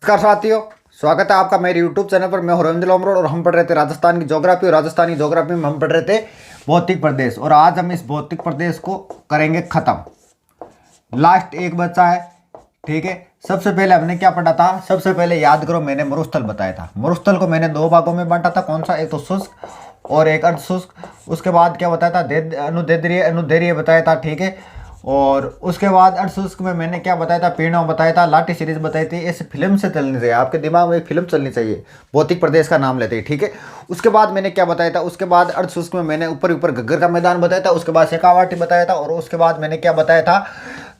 नमस्कार साथियों, स्वागत है आपका मेरे YouTube चैनल पर। मैं हूं रविंद्र लोमरोड और हम पढ़ रहे थे राजस्थान की ज्योग्राफी। और राजस्थानी ज्योग्राफी में हम पढ़ रहे थे भौतिक प्रदेश, और आज हम इस भौतिक प्रदेश को करेंगे खत्म। लास्ट एक बचा है, ठीक है। सबसे पहले हमने क्या पढ़ा था? सबसे पहले याद करो, मैंने मरुस्थल बताया था। मरुस्थल को मैंने दो भागों में बांटा था। कौन सा? एक तो शुष्क और एक अर्धशुष्क। उसके बाद क्या बताया था? अनुदैर्घ्य बताया था, ठीक है। और उसके बाद अर्धशुष्क में मैंने क्या बताया था? पीढ़ों बताया था, लाठी सीरीज बताई थी। इस फिल्म से चलनी चाहिए, आपके दिमाग में एक फिल्म चलनी चाहिए, भौतिक प्रदेश का नाम लेते ही, ठीक है। उसके बाद मैंने क्या बताया था? उसके बाद अर्धशुष्क में मैंने ऊपर ऊपर घग्गर का मैदान बताया था। उसके बाद शेखावाटी बताया था। और उसके बाद मैंने क्या बताया था?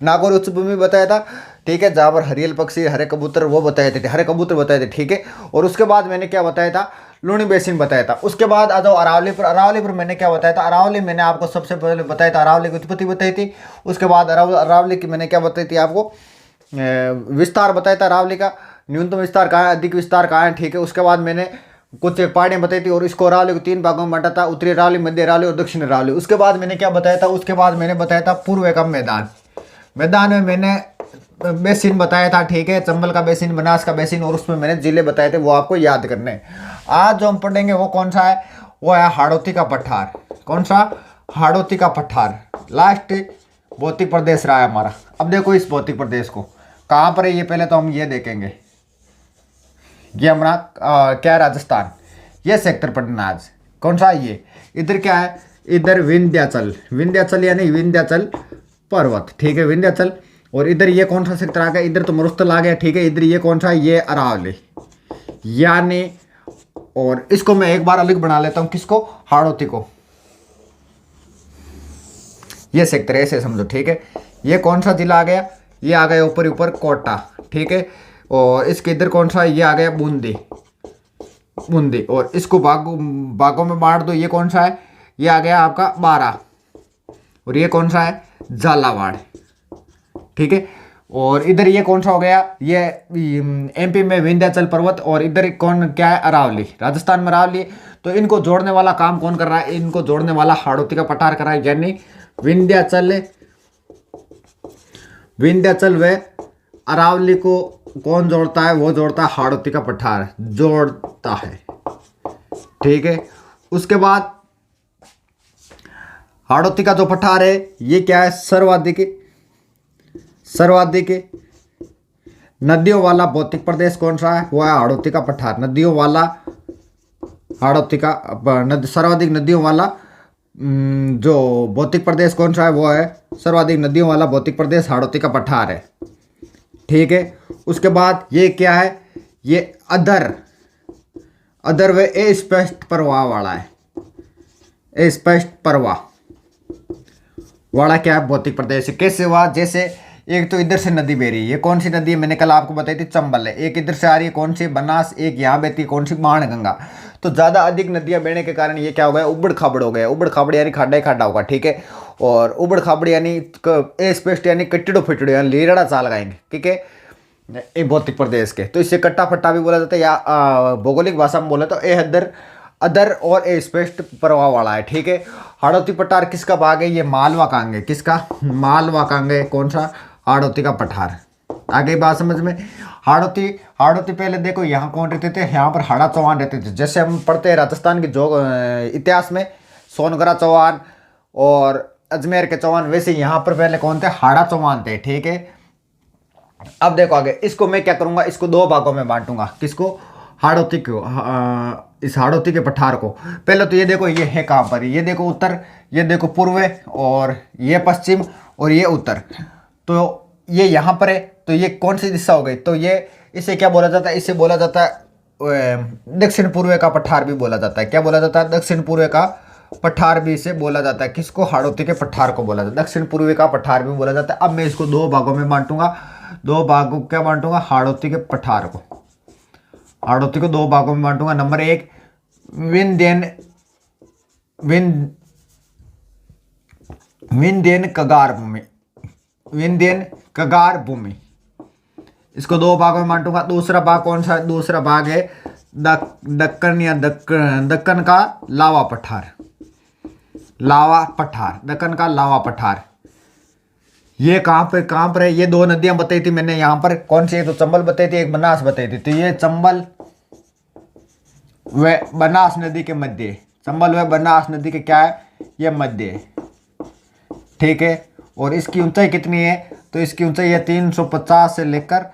नागौर उच्च भूमि बताया था, ठीक है, जहाँ पर हरियल पक्षी, हरे कबूतर वो बताए थे, हरे कबूतर बताए थे, ठीक है। और उसके बाद मैंने क्या बताया था? लूणी बेसिन बताया था। उसके बाद आ जाओ अरावली पर। अरावली पर मैंने क्या बताया था? अरावली मैंने आपको सबसे पहले बताया था, अरावली की उत्पत्ति बताई थी। उसके बाद अरावली की मैंने क्या बताई थी आपको? विस्तार बताया था अरावली का, न्यूनतम विस्तार कहाँ है, अधिक विस्तार कहाँ है, ठीक है। उसके बाद मैंने कुछ पहाड़ियाँ बताई थी और इसको अरावली को तीन भागों में बांटा था, उत्तरी अरावली, मध्य अरावली और दक्षिण अरावली। उसके बाद मैंने क्या बताया था? उसके बाद मैंने बताया था पूर्व का मैदान। मैदान में मैंने बेसिन बताया था, ठीक है, चंबल का बेसिन, बनास का बेसिन, और उसमें मैंने जिले बताए थे, वो आपको याद करने हैं। आज जो हम पढ़ेंगे वो कौन सा है? वो है हाड़ौती का पठार। कौन सा? हाड़ौती का पठार। लास्ट भौतिक प्रदेश रहा है हमारा। अब देखो इस भौतिक प्रदेश को कहाँ पर है, ये पहले तो हम ये देखेंगे। ये हमारा क्या है? राजस्थान। ये सेक्टर पढ़ना आज। कौन सा? ये इधर क्या है? इधर विंध्याचल, विंध्याचल यानी विंध्याचल पर्वत, ठीक है, विंध्याचल। और इधर ये कौन सा सेक्टर आ गया? इधर तो मरुस्थल आ गया, ठीक है। इधर ये कौन सा? ये अरावली यानी, और इसको मैं एक बार अलग बना लेता हूं, किसको? हाड़ौती को। ये सेक्टर ऐसे समझो, ठीक है। ये कौन सा जिला आ गया? ये आ गया ऊपर ऊपर कोटा, ठीक है। और इसके इधर कौन सा? ये आ गया बूंदी, बूंदी। और इसको बागों में बांट दो। ये कौन सा है? ये आ गया आपका बारा। और ये कौन सा है? झालावाड़, ठीक है। और इधर ये कौन सा हो गया? ये एमपी में विंध्याचल पर्वत। और इधर कौन क्या है? अरावली, राजस्थान में अरावली। तो इनको जोड़ने वाला काम कौन कर रहा है? इनको जोड़ने वाला हाड़ौती का पठार कर रहा है, यानी विंध्याचल, विंध्याचल व अरावली को कौन जोड़ता है? वो जोड़ता है हाड़ौती का पठार, जोड़ता है, ठीक है। उसके बाद हाड़ौती का जो पठार है ये क्या है? सर्वाधिक नदियों वाला भौतिक प्रदेश कौन सा है? वो है हाड़ौती का पठार। नदियों वाला, हाड़ौती का सर्वाधिक नदियों वाला जो भौतिक प्रदेश कौन सा है? वो है सर्वाधिक नदियों वाला भौतिक प्रदेश हाड़ौती का पठार है, ठीक है। उसके बाद ये क्या है? ये अधर व अस्पष्ट प्रवाह वाला है। अस्पष्ट प्रवाह वाला क्या है? भौतिक प्रदेश। कैसे हुआ? जैसे एक तो इधर से नदी बह रही है, ये कौन सी नदी है? मैंने कल आपको बताई थी, चंबल है। एक इधर से आ रही है, कौन सी? बनास। एक यहाँ बहती है, कौन सी? बाणगंगा। तो ज़्यादा अधिक नदियाँ बहने के कारण ये क्या हो गया? उबड़ खाबड़ हो गया। उबड़ खाबड़ यानी खाड्डा ही खाड्डा होगा, ठीक है। और उबड़ खाबड़ यानी स्पेस्ट यानी कट्टिड़ो फिटड़ो यानी लीरड़ा चाल गाएंगे, ठीक है, ये भौतिक प्रदेश के। तो इससे कट्टा फट्टा भी बोला जाता है, या भौगोलिक भाषा में बोले तो ए अदर और ए स्पष्ट प्रवाह वाला है, ठीक है। हाड़ौती पठार किसका भाग है? ये मालवा कांगे। किसका? मालवा कांगे। कौन सा? हाड़ौती का पठार। आगे बात समझ में? हाड़ौती पहले देखो यहाँ कौन रहते थे? यहाँ पर हाड़ा चौहान रहते थे। जैसे हम पढ़ते हैं राजस्थान के जो इतिहास में सोनगरा चौहान और अजमेर के चौहान, वैसे यहाँ पर पहले कौन थे? हाड़ा चौहान थे, ठीक है। अब देखो आगे, इसको मैं क्या करूंगा? इसको दो भागों में बांटूंगा। किसको? हाड़ौती को, इस हाड़ौती के पठार को। पहले तो ये देखो, ये है कहाँ पर? ये देखो उत्तर, ये देखो पूर्व, और ये पश्चिम, और ये उत्तर। तो ये यहाँ पर है, तो ये कौन सी दिशा हो गई? तो ये, इसे क्या बोला जाता है? इसे बोला जाता है दक्षिण पूर्व का पठार भी बोला जाता है। क्या बोला जाता है? दक्षिण पूर्व का पठार भी इसे बोला जाता है। किसको? हाड़ौती के पठार को बोला जाता है, दक्षिण पूर्व का पठार भी बोला जाता है। अब मैं इसको दो भागों में बांटूंगा। दो भागों क्या बांटूंगा? हाड़ौती के पठार को, हाड़ौती को दो भागों में बांटूंगा। नंबर एक, विंध्यन कगार भूमि, विंध्यन कगार भूमि, इसको दो भागों में बांटूंगा। दूसरा भाग कौन सा? दूसरा भाग है दक्कन या दक्कन का लावा पठार, लावा पठार, दक्कन का लावा पठार। ये कहाँ पर है, ये दो नदियां बताई थी मैंने यहाँ पर, कौन सी है, तो चंबल बताई थी, एक बनास बताई थी। तो ये चंबल व बनास नदी के मध्य, चंबल व बनास नदी के क्या है, ये मध्य है, ठीक है। और इसकी ऊंचाई कितनी है, तो इसकी ऊंचाई है 350 से लेकर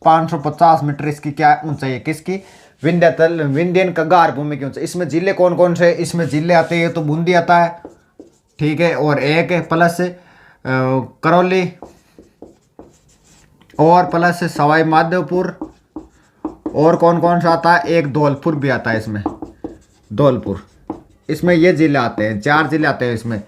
550 मीटर, इसकी क्या ऊंचाई है, किसकी, विंध्याचल विंध्यन कगार भूमि की ऊंचाई। इसमें जिले कौन कौन से, इसमें जिले आते हैं, तो बूंदी आता है, ठीक है, और एक है प्लस करौली, और प्लस सवाई माधोपुर, और कौन कौन सा आता है, एक धौलपुर भी आता है इसमें, धौलपुर। इसमें ये जिले आते हैं, 4 जिले आते हैं इसमें,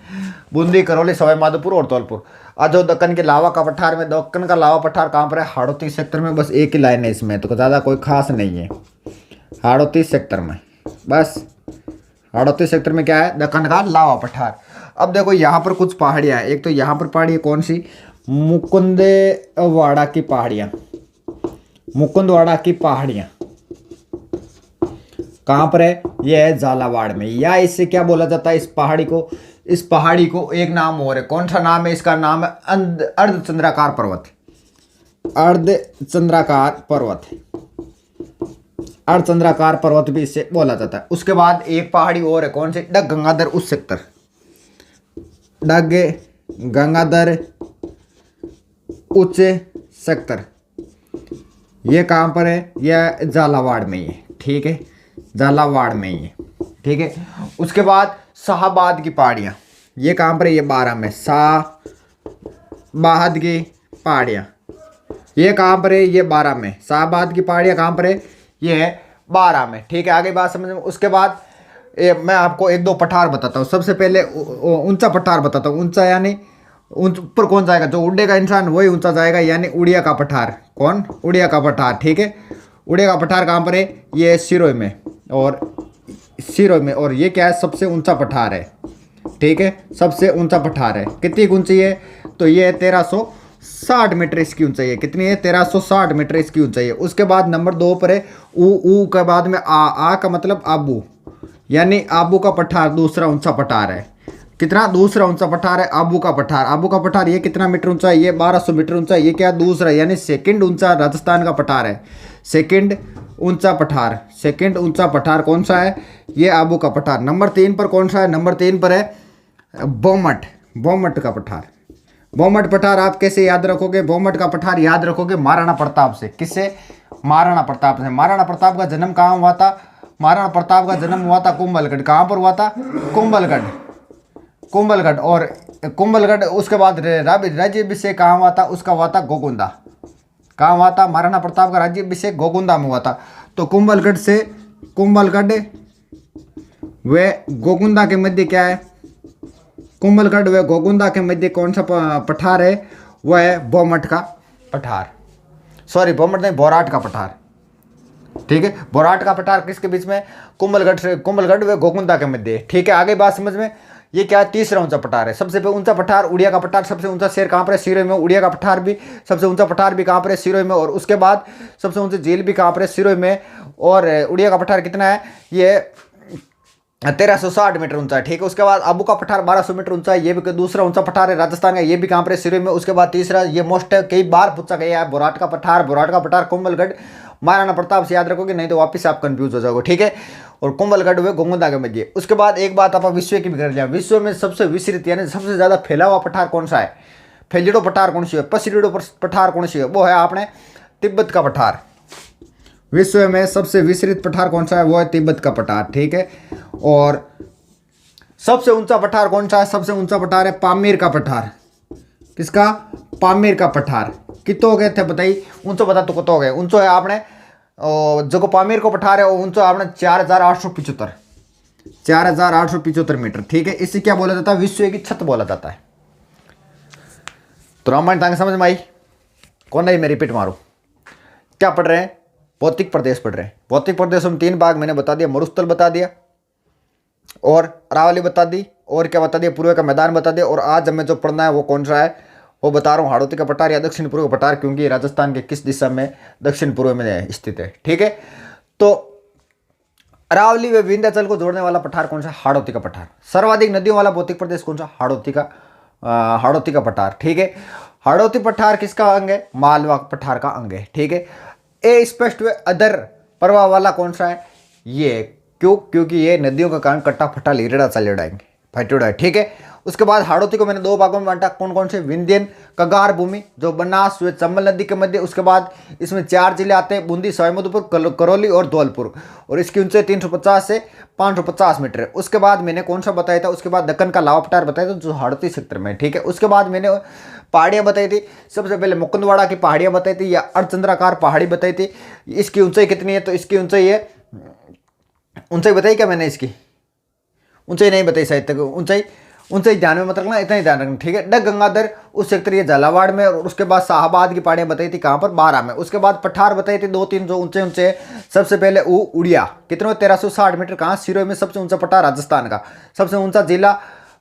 बूंदी, करौली, सवाई माधोपुर और धौलपुर। और जो दक्कन के लावा का पठार में, दक्कन का लावा पठार कहाँ पर है, हाड़ौती सेक्टर में, बस एक ही लाइन है इसमें, तो ज़्यादा कोई खास नहीं है, हाड़ौती सेक्टर में, बस हाड़ौती सेक्टर में क्या है, दक्कन का लावा पठार। अब देखो यहाँ पर कुछ पहाड़ियाँ हैं, एक तो यहाँ पर पहाड़ी है, कौन सी, मुकुंदवाड़ा की पहाड़ियाँ, मुकुंदवाड़ा की पहाड़ियाँ कहाँ पर है, यह है झालावाड़ में। या इससे क्या बोला जाता है, इस पहाड़ी को एक नाम और है, कौन सा नाम है, इसका नाम है अर्धचंद्राकार पर्वत, अर्धचंद्राकार पर्वत, अर्धचंद्राकार पर्वत भी इससे बोला जाता है। उसके बाद एक पहाड़ी और है, कौन सी, डग गंगाधर उच्च सेक्टर, डग गंगाधर उच्च सेक्टर, ये कहाँ पर है, यह झालावाड़ में ही है, ठीक है, झालावाड़ में ही है, ठीक है। उसके बाद शाहबाद की पहाड़ियाँ, ये कहाँ पर है, ये 12 में, शाहबाद की पहाड़ियाँ, ये कहाँ पर है, ये 12 में, शाहबाद की पहाड़ियाँ कहाँ पर है, ये है 12 में, ठीक है। आगे बात समझ में। उसके बाद मैं आपको एक दो पठार बताता हूँ। सबसे पहले ऊंचा पठार बताता हूँ। ऊंचा यानी ऊपर कौन जाएगा, जो उड़ेगा इंसान वही ऊंचा जाएगा, यानी उड़िया का पठार। कौन, उड़िया का पठार, ठीक है। उड़िया का पठार कहाँ पर है, ये सिरोही में, और सिरोही में, और ये क्या है, सबसे ऊंचा पठार है, ठीक है, सबसे ऊंचा पठार है। कितनी ऊंची है, तो ये 1360 मीटर इसकी ऊंचाई है। कितनी है, 1360 मीटर इसकी ऊंचाई है। उसके बाद नंबर 2 पर है ऊ के बाद में आ का मतलब आबू, यानी आबू का पठार दूसरा ऊंचा पठार है। कितना, दूसरा ऊंचा पठार है आबू का पठार। आबू का पठार ये कितना मीटर ऊंचा है, ये 1200 मीटर ऊंचा है। ये क्या, दूसरा यानी सेकंड ऊंचा राजस्थान का पठार है। सेकंड ऊंचा पठार, सेकंड ऊंचा पठार कौन सा है, ये आबू का पठार। नंबर 3 पर कौन सा है, नंबर 3 पर है बोमट, बोमट का पठार। बोमट पठार आप कैसे याद रखोगे, बोमट का पठार याद रखोगे महाराणा प्रताप से। किससे, महाराणा प्रताप से। महाराणा प्रताप का जन्म कहाँ हुआ था, महाराणा प्रताप का जन्म हुआ था कुंभलगढ़। कहाँ पर हुआ था, कुंभलगढ़, कुंभलगढ़। और कुंभलगढ़, उसके बाद राज्याभिषेक कहाँ हुआ था, उसका हुआ था गोगुंदा। कहाँ हुआ था, महाराणा प्रताप का राज्याभिषेक गोगुंदा में हुआ था। तो कुंभलगढ़ से, कुंभलगढ़ व गोगुंदा के मध्य क्या है, कुंभलगढ़ व गोगुंदा के मध्य कौन सा पठार है, वह है बोमट का पठार। सॉरी, बोमट नहीं, बोराट का पठार, ठीक है। बोराट का पठार किसके बीच में, कुंभलगढ़ से, कुंभलगढ़ व गोगुंदा के मध्य, ठीक है। आगे बात समझ में। ये क्या है, तीसरा ऊंचा पठार है। सबसे ऊंचा पठार उड़िया का पठार, सबसे ऊंचा शहर कहाँ पर है, सिरोही में। उड़िया का पठार भी, सबसे ऊंचा पठार भी कहाँ पर है, सिरोही में। और उसके बाद सबसे ऊंची झील भी कहाँ पर है, सिरोही में। और उड़िया का पठार कितना है, ये 1360 मीटर ऊंचा है, ठीक है। उसके बाद आबू का पठार 1200 मीटर ऊंचा है, ये भी दूसरा ऊंचा पठार है राजस्थान का, ये भी कहाँ पर है, सिरोही में। उसके बाद तीसरा, ये मोस्ट है, कई बार पूछा गया है, बोराट का पठार। बोराट का पठार कुंभलगढ़ महाराणा प्रताप से याद रखोगे, नहीं तो वापस आप कंफ्यूज हो जाओगे, ठीक है। और कुंभलगढ़ हुए गोगुंदा के मध्य। उसके बाद एक बात आप विश्व की भी कर लिया, विश्व में सबसे विस्तृत यानी सबसे ज्यादा फैला हुआ पठार कौन सा है, फैलिडो पठार कौन सी है, पसिडो पठार कौन सी है, वो है आपने तिब्बत का पठार। विश्व में सबसे विस्तृत पठार कौन सा है, वो है तिब्बत का पठार, ठीक है। और सबसे ऊंचा पठार कौन सा है, सबसे ऊंचा पठार है पामीर का पठार। किसका, पामीर का पठार। कितो हो गए थे बताइए, ऊंचो बता तो कितो हो गए, ऊंचो है आपने जो पामीर को पठार है वो ऊंचो आपने 4875, 4875 मीटर, ठीक है। इसे क्या बोला जाता है, विश्व की छत बोला जाता है। तो रामायण तांग समझ में आई, कौन नहीं, मैं रिपीट मारू। क्या पढ़ रहे हैं, भौतिक प्रदेश पढ़ रहे हैं। भौतिक प्रदेशों में 3 भाग मैंने बता दिया, मरुस्थल बता दिया, और अरावली बता दी, और क्या बता दिया, पूर्व का मैदान बता दिया। और आज हमें जो पढ़ना है वो कौन सा है, वो बता रहा हूँ, हाड़ौती का पठार या दक्षिण पूर्व पठार, क्योंकि राजस्थान के किस दिशा में, दक्षिण पूर्व में स्थित है, ठीक है। तो अरावली व विंध्याचल को जोड़ने वाला पठार कौन सा, हाड़ौती का पठार। सर्वाधिक नदियों वाला भौतिक प्रदेश कौन सा, हाड़ौती का पठार, ठीक है। हाड़ौती पठार किसका अंग है? मालवा पठार का अंग है। ठीक है, ए स्पष्ट वे अदर प्रवाह वाला कौन सा है? ये। क्यों? क्योंकि ये नदियों का कारण कट्टा फटा लीरेड़ा चलेड़ाएंगे, फटेड़ा है। ठीक है, उसके बाद हाड़ौती को मैंने दो भागों में बांटा। कौन कौन से? विंध्यन कगार भूमि जो बनास व चंबल नदी के मध्य। उसके बाद इसमें 4 जिले आते हैं, बूंदी, सवाईमाधोपुर, करौली और धौलपुर, और इसकी ऊंचाई 350 से 550 मीटर है। उसके बाद मैंने कौन सा बताया था? उसके बाद दक्कन का लावा पठार बताया था जो हाड़ौती क्षेत्र में। ठीक है, उसके बाद मैंने पहाड़ियाँ बताई थी। सबसे पहले मुकुंदवाड़ा की पहाड़ियाँ बताई थी या अर्धचंद्राकार पहाड़ी बताई थी। इसकी ऊंचाई कितनी है? तो इसकी ऊंचाई है, ऊंचाई बताई क्या मैंने? इसकी ऊंचाई नहीं बताई शायद तक। ऊंचाई ध्यान में मत रखना, इतना ही ध्यान रखना। ठीक है, डग गंगाधर उस सेक्टर ये झालावाड़ में, और उसके बाद शाहबाद की पहाड़ियाँ बताई थी कहाँ पर? 12 में। उसके बाद पठार बताई थी 2-3 जो ऊंचे ऊंचे। सबसे पहले उड़िया कितने? 1360 मीटर। कहाँ? सिरोही में सबसे ऊंचा पठार राजस्थान का। सबसे ऊंचा जिला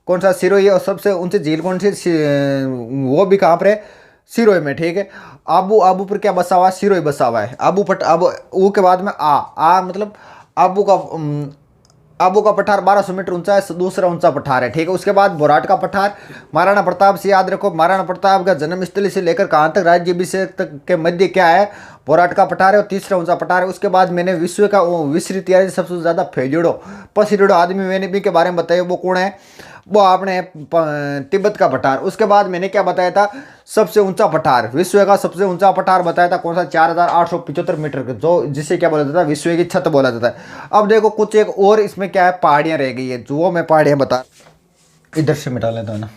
कौन सा? सिरोही है। और सबसे ऊंची झील कौन सी? वो भी कहाँ पर है? सिरोही में। ठीक है, आबू पर क्या बसा हुआ है? सिरोही बसा हुआ है। आबू के बाद में आ मतलब आबू का पठार 1200 मीटर ऊंचा है, दूसरा ऊंचा पठार है। ठीक है, उसके बाद बोराट का पठार महाराणा प्रताप से याद रखो। महाराणा प्रताप का जन्मस्थली से लेकर कहाँ तक? राज्याभिषेक तक के मध्य क्या है? बोराट का पठार है, और तीसरा ऊंचा पठार है। उसके बाद मैंने विश्व का विस्तृत यानी सबसे ज्यादा फैलियोड़ो पसिरियोड़ो आदमी मैंने भी के बारे में बताया, वो कौन है? वो आपने तिब्बत का पठार। उसके बाद मैंने क्या बताया था? सबसे ऊंचा पठार, विश्व का सबसे ऊंचा पठार बताया था कौन सा? 4875 मीटर का, जो जिसे क्या बोला जाता है? विश्व की छत बोला जाता है। अब देखो कुछ एक और इसमें क्या है? पहाड़ियां रह गई है, जो मैं पहाड़ियां बता, इधर से मिटा लेता हूं ना।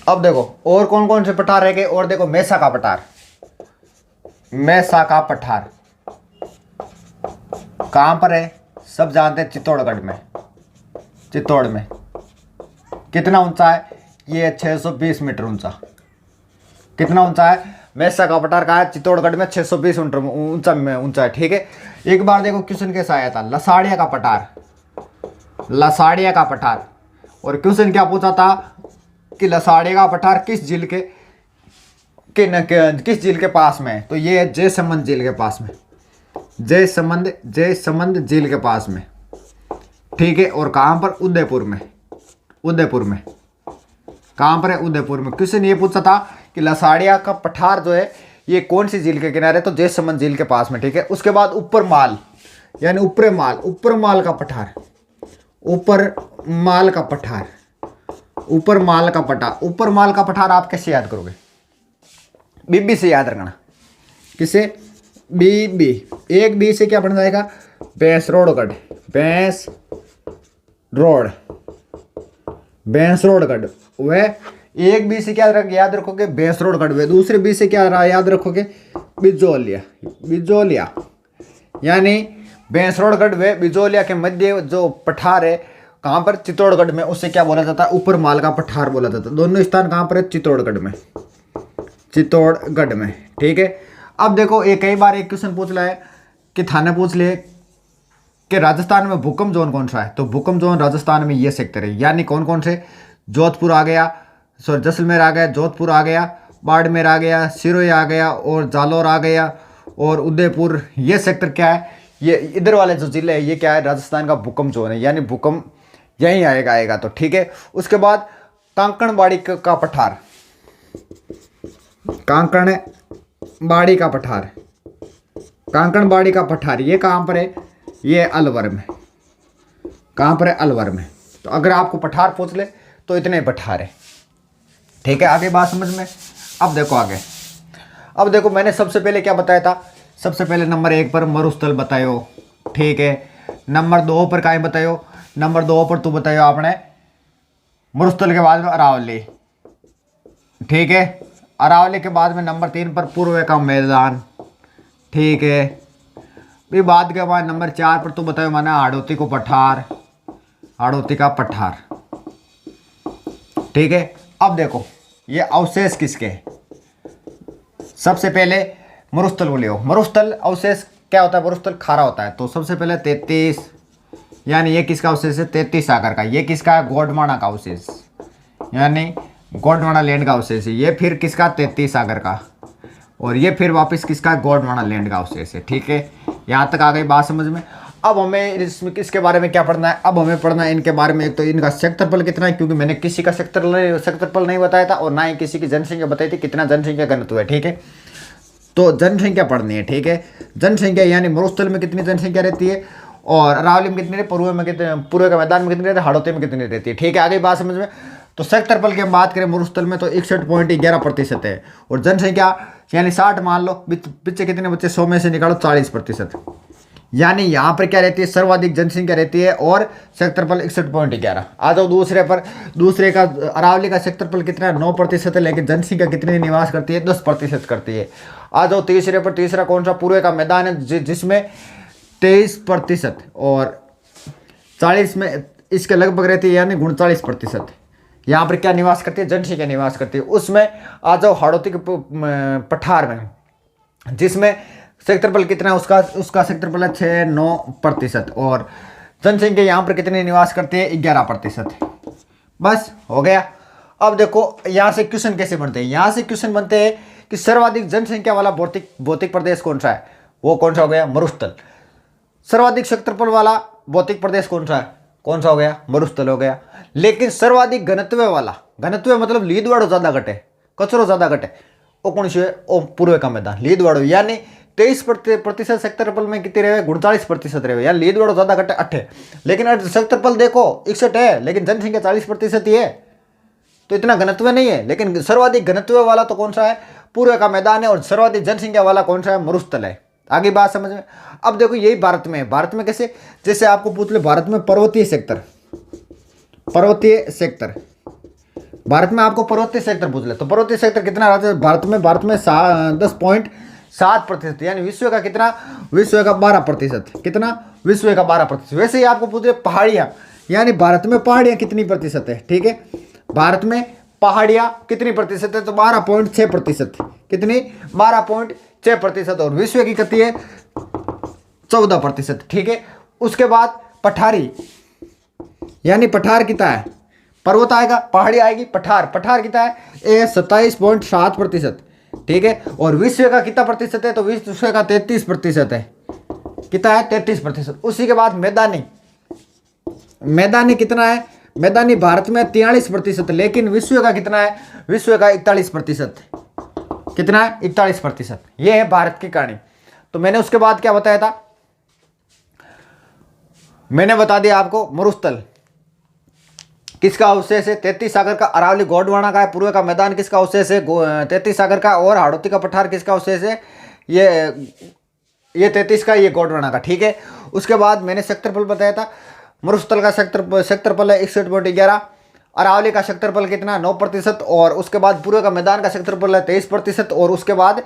अब देखो और कौन कौन से पठार रह गए। और देखो मेसा का पठार, मेसा का पठार कहां पर है? सब जानते हैं, चित्तौड़गढ़ में। चित्तौड़ में कितना ऊंचा है? ये 620 मीटर ऊंचा। कितना ऊंचा है? मेसा का पठार कहा है? चित्तौड़गढ़ में 620 मीटर ऊंचा है। ठीक है, एक बार देखो क्वेश्चन कैसा आया था? लसाड़िया का पठार, लसाड़िया का पठार। और क्वेश्चन क्या पूछा था कि लसाड़िया का पठार किस झील के किस झील के पास में है? तो ये है जयसमंद झील के पास में, जयसमंद झील के पास में। ठीक है, और कहां पर? उदयपुर में। उदयपुर में कहां पर है? उदयपुर में। क्वेश्चन ये पूछा था कि लसाड़िया का पठार जो है ये कौन सी झील के किनारे? तो जयसमंद झील के पास में। ठीक है, उसके बाद ऊपर माल यानी ऊपर माल का पठार, ऊपर माल का पठार, ऊपर माल का पठार। ऊपर माल का पठार आप कैसे याद करोगे? बीबी से याद रखना। किसे? बीबी। एक बी से क्या बन जाएगा? भैंसरोडगढ़, भैंसरोडगढ़। वह एक बी से क्या याद रखोगे? भैंसरोडगढ़। वे दूसरे बी से क्या याद रखोगे? बिजोलिया, बिजोलिया। यानी भैंसरोडगढ़ व बिजोलिया के मध्य जो पठार है कहां पर? चित्तौड़गढ़ में। उससे क्या बोला जाता है? ऊपर माल का पठार बोला जाता है। दोनों स्थान कहां पर है? चित्तौड़गढ़ में, चित्तौड़गढ़ में। ठीक है, अब देखो एक कई बार एक क्वेश्चन पूछ रहा है कि थाने पूछ ले कि राजस्थान में भूकंप जोन कौन सा है? तो भूकंप जोन राजस्थान में ये सेक्टर है। यानी कौन कौन से? जोधपुर आ गया, सॉरी जैसलमेर आ गया, जोधपुर आ गया, बाड़मेर आ गया, सिरोही आ गया, और जालौर आ गया, और उदयपुर। ये सेक्टर क्या है? ये इधर वाले जो जिले हैं ये क्या है? राजस्थान का भूकंप जोन है, यानी भूकंप यहीं आएगा। तो ठीक है, उसके बाद कांकड़बाड़ी का पठार, कांकड़बाड़ी का पठार, कांकड़बाड़ी का पठार ये कहां पर है? ये अलवर में। कहां पर है? अलवर में। तो अगर आपको पठार पूछ ले तो इतने पठार है। ठीक है, आगे बात समझ में। अब देखो आगे, अब देखो मैंने सबसे पहले क्या बताया था? सबसे पहले नंबर 1 पर मरुस्थल बतायो। ठीक है, नंबर 2 पर कहीं बतायो? नंबर 2 पर तू बतायो आपने मरुस्थल के बाद में अरावली। ठीक है, अरावली के बाद में नंबर 3 पर पूर्व का मैदान। ठीक है, फिर बाद के बाद नंबर 4 पर तू बतायो माना हाड़ौती को पठार, हाड़ौती का पठार। ठीक है, अब देखो ये अवशेष किसके हैं? सबसे पहले मरुस्थल को ले। मरुस्थल अवशेष क्या होता है? मरुस्थल खारा होता है। तो सबसे पहले 33 यानी ये किसका अवशेष है, 33 सागर का। ये किसका है, गोंडवाना का अवशेष, यानी गोंडवाना लैंड का अवशेष है। ये फिर किसका, 33 सागर का। और ये फिर वापस किसका, गोंडवाना लैंड का अवशेष है। ठीक है, यहाँ तक आ गई बात समझ में। अब हमें इसमें किसके बारे में क्या पढ़ना है, अब हमें पढ़ना है इनके बारे में। एक तो इनका क्षेत्रफल कितना है, क्योंकि मैंने किसी का क्षेत्रफल नहीं बताया था और ना ही किसी की जनसंख्या बताई थी, कितना जनसंख्या घनत्व है। ठीक है, तो जनसंख्या पढ़नी है। ठीक है, जनसंख्या यानी मरुस्थल में कितनी जनसंख्या रहती है, और अरावली में कितनी रहती है, पूर्व में कितने, पूर्व के मैदान में कितनी रहती है, हाड़ौती में कितनी रहती है। ठीक है, आगे बात समझ में। तो क्षेत्रफल की हम बात करें मरुस्थल में तो 61.11% है, और जनसंख्या यानी 60 मान लो, पीछे कितने बच्चे, 100 में से निकालो 40%, यानी यहाँ पर क्या रहती है, सर्वाधिक जनसंख्या रहती है और क्षेत्रफल 61.11। आ जाओ दूसरे पर, दूसरे का अरावली का क्षेत्रफल कितना है, 9% है, लेकिन जनसंख्या कितनी निवास करती है, 10% करती है। आ जाओ तीसरे पर, तीसरा कौन सा, पूर्व का मैदान है जिसमें 23% और 40 में इसके लगभग रहती है, यानी 39%। यहाँ पर क्या निवास करती है, जनसंख्या निवास करती है। उसमें आ जाओ हाड़ौती के पठार में, जिसमें क्षेत्रफल कितना है, उसका क्षेत्रफल है 6-9%, और जनसंख्या यहाँ पर कितनी निवास करती है, 11%। बस हो गया। अब देखो यहाँ से क्वेश्चन कैसे बनते हैं, यहाँ से क्वेश्चन बनते हैं कि सर्वाधिक जनसंख्या वाला भौतिक प्रदेश कौन सा है, वो कौन सा हो गया, मरुस्थल। सर्वाधिक क्षेत्रफल वाला भौतिक प्रदेश कौन सा हो गया, मरुस्थल हो गया। लेकिन सर्वाधिक घनत्व वाला, घनत्व मतलब लीदवाड़ो ज्यादा घटे, कचरो ज्यादा घटे, वो कौन सी है, वो पूर्व का मैदान लीदवाड़ो, यानी 23% क्षेत्रफल में कितने रहे, 39% रहे, यानी लीदवाड़ो ज्यादा घटे 8। लेकिन क्षेत्रफल देखो 61 है, लेकिन जनसंख्या 40% ही है, तो इतना घनत्व नहीं है। लेकिन सर्वाधिक घनत्व वाला तो कौन सा है, पूर्व का मैदान है, और सर्वाधिक जनसंख्या वाला कौन सा है, मरुस्थल है। आगे बात समझ में। अब देखो यही भारत में है, भारत में कैसे, जैसे आपको पूछ ले भारत में पर्वतीय सेक्टर, भारत में आपको पर्वतीय सेक्टर पूछ ले, तो पर्वतीय सेक्टर कितना रहता है भारत में, 10.7%, यानी विश्व का कितना, विश्व का 12%, कितना, विश्व का 12%। वैसे ही आपको पूछ ले पहाड़ियाँ, यानी भारत में पहाड़ियाँ कितनी प्रतिशत है। ठीक है, भारत में पहाड़ियाँ कितनी प्रतिशत है, तो 12.6%, कितनी, 12.6%, और विश्व की कितनी है, 14%। ठीक है, उसके बाद पठारी, यानी पठार कितना है, पर्वत आएगा, पहाड़ी आएगी, पठार कितना है, 27.7%। ठीक है, और विश्व का कितना प्रतिशत है, तो विश्व का 33% है, कितना है, 33%। उसी के बाद मैदानी कितना है, मैदानी भारत में 43%, लेकिन विश्व का कितना है, विश्व का 41%, कितना है, 41%। ये है भारत की कहानी। तो मैंने उसके बाद क्या बताया था, मैंने बता दिया आपको मरुस्थल किसका अवशेष है, 33 सागर का, अरावली गोंडवाना का है, पूर्व का मैदान किसका अवशेष है, 33 सागर का, और हाड़ौती का पठार किसका अवशेष है, ये 33 का, ये गोंडवाना का। ठीक है, उसके बाद मैंने क्षेत्रफल बताया था, मरुस्थल का क्षेत्रफल है 61.11, अरावली का क्षेत्रफल कितना, 9%, और उसके बाद पूर्व का मैदान का क्षेत्रफल है 23%, और उसके बाद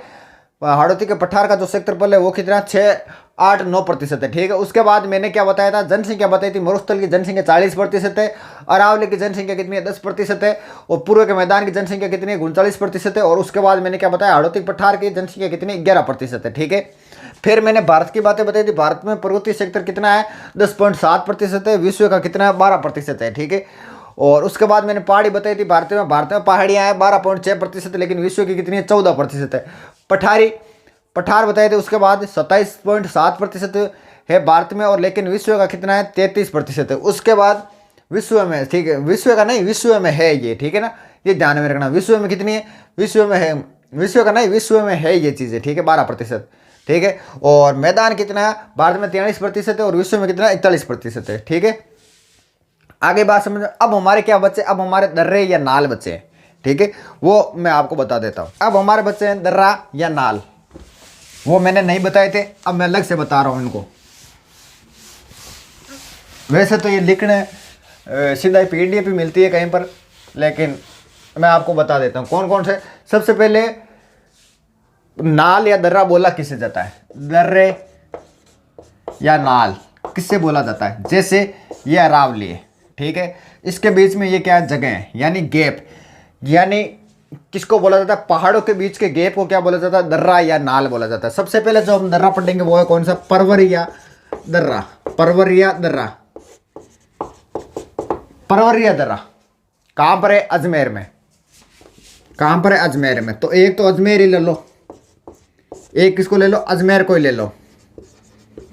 हाड़ौती के पठार का जो क्षेत्रफल है वो कितना, 6-8-9% है। ठीक है, उसके बाद मैंने क्या बताया था, जनसंख्या बताई थी, मरुस्थल की जनसंख्या 40% है, अरावली की जनसंख्या कितनी है, 10% है, और पूर्व के मैदान की जनसंख्या कितनी है, 39% है, और उसके बाद मैंने क्या बताया, हाड़ौती पठार की जनसंख्या कितनी, 11% है। ठीक है, फिर मैंने भारत की बातें बताई थी, भारत में पर्वतीय सेक्टर कितना है, 10.7% है, विश्व का कितना है, 12% है। ठीक है, और उसके बाद मैंने पहाड़ी बताई थी, भारत में पहाड़ियाँ हैं 12.6%, लेकिन विश्व की कितनी है, 14% है। पठार बताए थे, उसके बाद 27.7% है भारत में, और लेकिन विश्व का कितना है, 33% है। उसके बाद विश्व में, ठीक है, विश्व का नहीं, विश्व में है ये, ठीक है ना, ये ध्यान में रखना, विश्व में कितनी है, विश्व में है, विश्व का नहीं, विश्व में है ये चीज़ें। ठीक है, 12%। ठीक है, और मैदान कितना है, भारत में 43% है, और विश्व में कितना, 41% है। ठीक है, आगे बात समझ। अब हमारे क्या बच्चे, अब हमारे दर्रे या नाल बच्चे हैं। ठीक है, वो मैं आपको बता देता हूँ। अब हमारे बच्चे हैं दर्रा या नाल, वो मैंने नहीं बताए थे, अब मैं अलग से बता रहा हूँ इनको। वैसे तो ये लिखने सीधा PDF भी मिलती है कहीं पर, लेकिन मैं आपको बता देता हूँ कौन कौन से। सबसे पहले नाल या दर्रा बोला किससे जाता है, दर्रे या नाल किससे बोला जाता है, जैसे ये अरावली है, ठीक है, इसके बीच में ये क्या जगह है, यानी गैप, यानी किसको बोला जाता है, पहाड़ों के बीच के गैप को क्या बोला जाता है, दर्रा या नाल बोला जाता है। सबसे पहले जो हम दर्रा पढ़ेंगे वो है कौन सा, परवरिया दर्रा, परवरिया दर्रा, परवरिया दर्रा कहाँ पर है? अजमेर में। कहाँ पर है? अजमेर में। तो एक तो अजमेर ही ले लो, एक किसको ले लो? अजमेर को ही ले लो,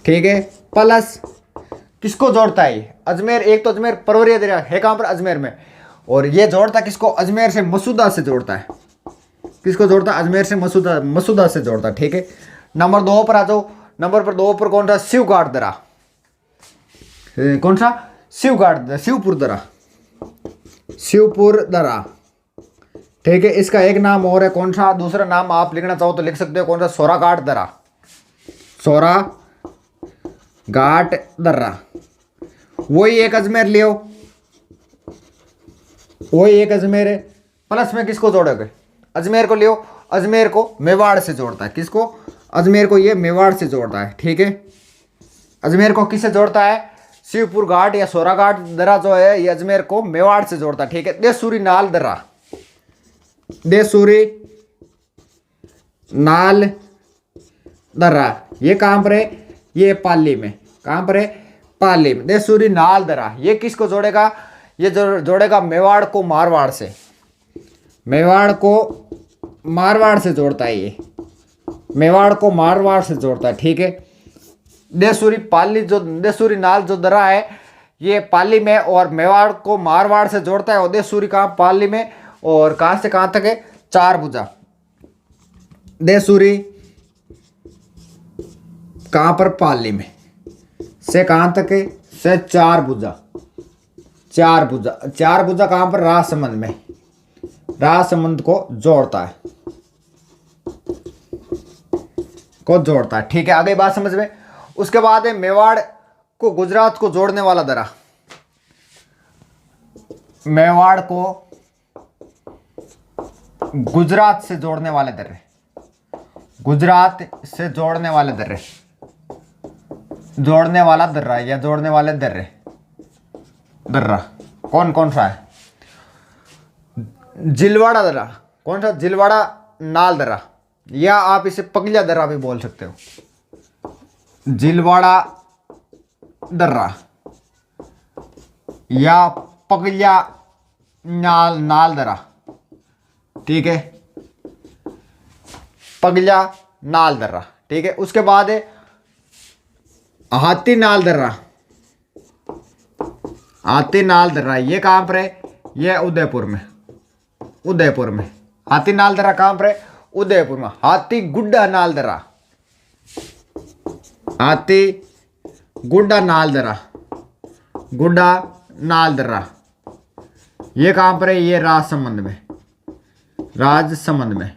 ठीक है। प्लस किसको जोड़ता है? अजमेर, एक तो अजमेर परवरिया दर्रा है कहाँ पर? अजमेर में। और ये जोड़ता किसको? अजमेर से मसूदा से जोड़ता है। किसको जोड़ता? अजमेर से मसूदा, मसूदा से जोड़ता, ठीक है। नंबर 2 पर आ जाओ। नंबर पर 2 पर कौन सा? शिवघाट दर्रा। कौन सा? शिवघाट, शिवपुर दर्रा, शिवपुर दर्रा, ठीक है। इसका एक नाम और है, कौन सा? दूसरा नाम आप लिखना चाहो तो लिख सकते हो, कौन सा? सोराघाट दर्रा, सोराघाट दर्रा। वही एक अजमेर लियो, वही एक अजमेर है। प्लस में किसको जोड़ोगे? अजमेर को लियो। अजमेर को मेवाड़ से जोड़ता है। किसको? अजमेर को ये मेवाड़ से जोड़ता है, ठीक है। अजमेर को किससे जोड़ता है? शिवपुर घाट या सोराघाट दर्रा जो है ये अजमेर को मेवाड़ से जोड़ता है, ठीक है। देसूरी नाल दर्रा, देसूरी नाल दर्रा, ये कहाँ पर है? ये पाली में। कहाँ पर है? पाली में। देसूरी नाल दर्रा ये किसको जोड़ेगा? ये जोड़ेगा मेवाड़ को मारवाड़ से। मेवाड़ को मारवाड़ से जोड़ता है, ये मेवाड़ को मारवाड़ से जोड़ता है, ठीक है। देसूरी पाली जो, देसूरी नाल जो दर्रा है ये पाली में और मेवाड़ को मारवाड़ से जोड़ता है। और देसूरी कहाँ? पाली में। और कहाँ से कहाँ तक है? 4 भुजा। देसूरी कहाँ पर? पाली में। से कहाँ तक है? से 4 भुजा, 4 भुजा। 4 भुजा कहाँ पर? राजसमंद में। राजसमंद को जोड़ता है, को जोड़ता है, ठीक है। आगे बात समझ में। उसके बाद है मेवाड़ को गुजरात को जोड़ने वाला दर्रा। मेवाड़ को गुजरात से जोड़ने वाले दर्रे, गुजरात से जोड़ने वाले दर्रे, जोड़ने वाला दर्रा या जोड़ने वाले दर्रे, दर्रा कौन कौन सा है? जिलवाड़ा दर्रा। कौन सा? जिलवाड़ा नाल दर्रा, या आप इसे पगलिया दर्रा भी बोल सकते हो। जिलवाड़ा दर्रा या पगलिया नाल दर्रा, ठीक है। पगलिया नाल दर्रा, ठीक है। उसके बाद है हाथी नाल दर्रा। हाथी नाल दर्रा ये कहाँ पर है? ये उदयपुर में। उदयपुर में हाथी नाल दर्रा कहाँ पर है? उदयपुर में। हाथी गुड्डा नाल दर्रा, हाथी गुड्डा नाल दर्रा, गुड्डा नाल दर्रा ये कहाँ पर है? ये राजसमंद में, राजसमंद में,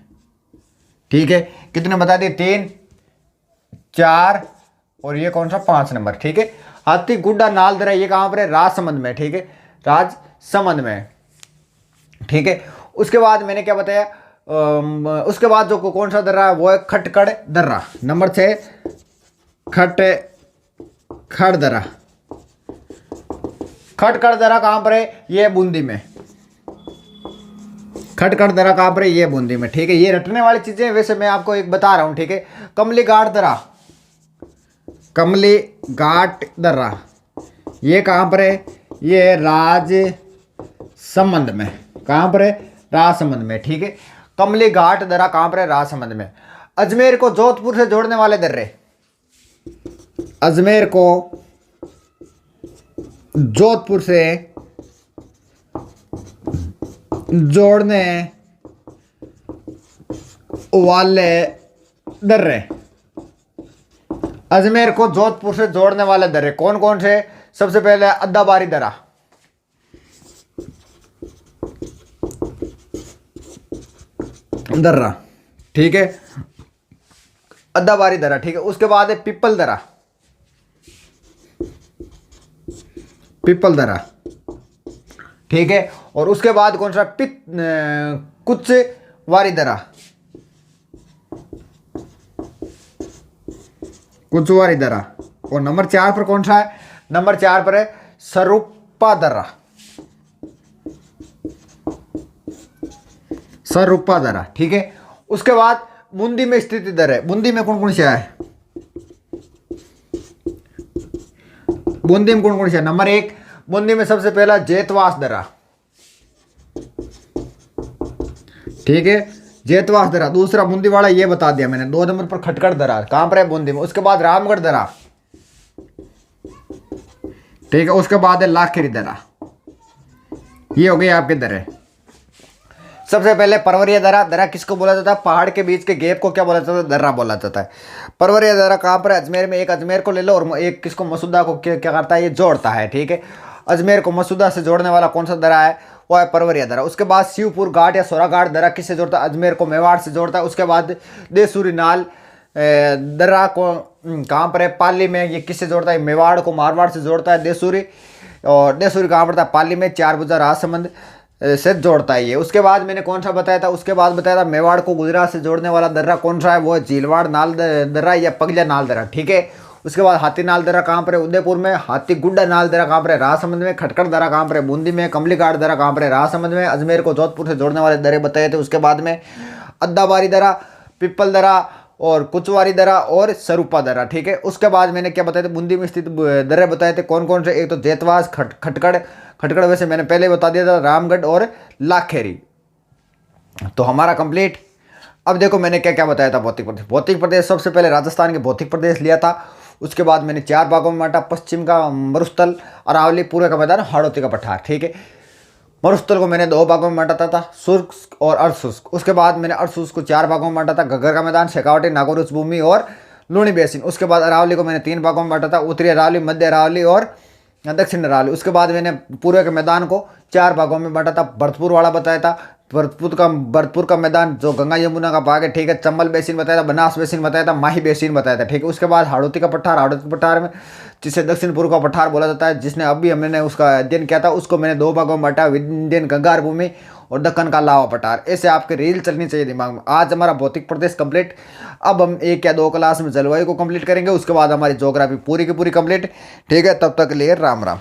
ठीक है। कितने बता दिए? 3, 4 और ये कौन सा? 5 नंबर, ठीक है। हाथी गुड्डा नाल दर्रा ये कहाँ पर है? राजसमंद में, ठीक है। राजसमंद में, ठीक है। उसके बाद मैंने क्या बताया? उसके बाद जो कौन सा दर्रा है वो है खटकड़ दर्रा। नंबर 6 खटखड़ दर्रा। खटकड़ दर्रा कहाँ पर है? ये बूंदी में। खटकड़ दर्रा कहाँ पर है? ये बूंदी में, ठीक है। ये रटने वाली चीजें वैसे मैं आपको एक बता रहा हूँ, ठीक है। कमली घाट दर्रा, कमली घाट दर्रा ये कहाँ पर है? ये राजसमंद में। कहाँ पर है? राजसमंद में, ठीक है। कमली घाट दर्रा कहाँ पर है? राजसमंद में। अजमेर को जोधपुर से जोड़ने वाले दर्रे, अजमेर को जोधपुर से जोड़ने वाले दर्रे, अजमेर को जोधपुर से जोड़ने वाले दर्रे कौन कौन से? सबसे पहले अद्दाबारी दर्रा, दर्रा, ठीक है। अद्दाबारी दर्रा, ठीक है। उसके बाद है पिपल दर्रा, पिपल दर्रा, ठीक है। और उसके बाद कौन सा? कुचवारी दर्रा, कुचवारी दर्रा। और नंबर 4 पर कौन सा है? नंबर 4 पर है सरूपा दर्रा, सरूपा दर्रा, ठीक है। उसके बाद बूंदी में स्थित दर्रे, बूंदी में कौन कौन सा है? बूंदी में कौन कौन सा है? नंबर 1 बूंदी में सबसे पहला जेतवास दर्रा, ठीक है, जेतवास दर्रा। दूसरा बूंदी वाला ये बता दिया मैंने। 2 नंबर पर खटगढ़ दर्रा, कहाँ पर है? बूंदी में। उसके बाद रामगढ़ दर्रा, ठीक है। उसके बाद है लाखेरी दर्रा। ये हो गए आपके दर्रे। सबसे पहले परवरिया दर्रा। दर्रा किसको बोला जाता है? पहाड़ के बीच के गैप को क्या बोला जाता है? दर्रा बोला जाता है। परवरिया दर्रा कहाँ पर है? अजमेर में। एक अजमेर को ले लो और एक किसको? मसूदा को क्या करता है? ये जोड़ता है, ठीक है। अजमेर को मसूदा से जोड़ने वाला कौन सा दर्रा है? वो है परवरिया दर्रा। उसके बाद शिवपुर घाट या सोरा घाट दर्रा किससे जोड़ता है? अजमेर को मेवाड़ से जोड़ता है। उसके बाद देसूरी नाल दर्रा को कहाँ पर है? पाली में। ये किससे जोड़ता है? मेवाड़ को मारवाड़ से जोड़ता है देसूरी। और देसूरी कहाँ पड़ता है? पाली में। 4 भुजा राजसमंद से जोड़ता है ये। उसके बाद मैंने कौन सा बताया था? उसके बाद बताया था मेवाड़ को गुजरात से जोड़ने वाला दर्रा कौन सा है? वो है झीलवाड़ नाल दर्रा या पगलिया नाल दर्रा, ठीक है। उसके बाद हाथी नाल दर्रा कहाँ पर है? उदयपुर में। हाथी गुड्डा नाल दर्रा कहाँ पर है? राजसमंद में। खटकड़ दर्रा कहाँ पर है? बूंदी में। कमली घाट दर्रा कहाँ पर है? राजसमंद में। अजमेर को जोधपुर से जोड़ने वाले दर्रे बताए थे। उसके बाद में अद्दाबारी दर्रा, पिपल दर्रा और कुचवारी दर्रा और सरूपा दर्रा, ठीक है। उसके बाद मैंने क्या बताया था? बूंदी में स्थित दर्रे बताए थे कौन कौन से? एक तो जेतवास, खटकड़। खटकड़ वैसे मैंने पहले बता दिया था, रामगढ़ और लाखेरी। तो हमारा कंप्लीट। अब देखो मैंने क्या क्या बताया था। भौतिक प्रदेश। भौतिक प्रदेश सबसे पहले राजस्थान के भौतिक प्रदेश लिया था। उसके बाद मैंने 4 भागों में बांटा। पश्चिम का मरुस्थल, अरावली, पूर्व का मैदान, हाड़ौती का पठार, ठीक है। मरुस्थल को मैंने 2 भागों में बांटा था, शुष्क और अर्धशुष्क। उसके बाद मैंने अर्धशुष्क को 4 भागों में बांटा था, घग्गर का मैदान, शेखावटी, नागौर उच्च भूमि और लूणी बेसिन। उसके बाद अरावली को मैंने 3 भागों में बांटा था, उत्तरी अरावली, मध्य अरावली और दक्षिण अरावली। उसके बाद मैंने पूर्व के मैदान को 4 भागों में बांटा था। भरतपुर वाला बताया था। भरतपुर का मैदान जो गंगा यमुना का भाग है, ठीक है। चंबल बेसिन बताया था, बनास बेसिन बताया था, माही बेसिन बताया था, ठीक है। उसके बाद हाड़ौती का पठार। हाड़ौती पठार में जिसे दक्षिण पूर्व का पठार बोला जाता है, जिसने अभी हमने उसका अध्ययन किया था, उसको मैंने 2 भागों में बांटा, विंध्यन गंगार भूमि और दक्कन का लावा पठार। ऐसे आपके रील चलनी चाहिए दिमाग में। आज हमारा भौतिक प्रदेश कंप्लीट। अब हम 1 या 2 क्लास में जलवायु को कंप्लीट करेंगे। उसके बाद हमारी ज्योग्राफी पूरी की पूरी कंप्लीट, ठीक है। तब तक के लिए राम राम।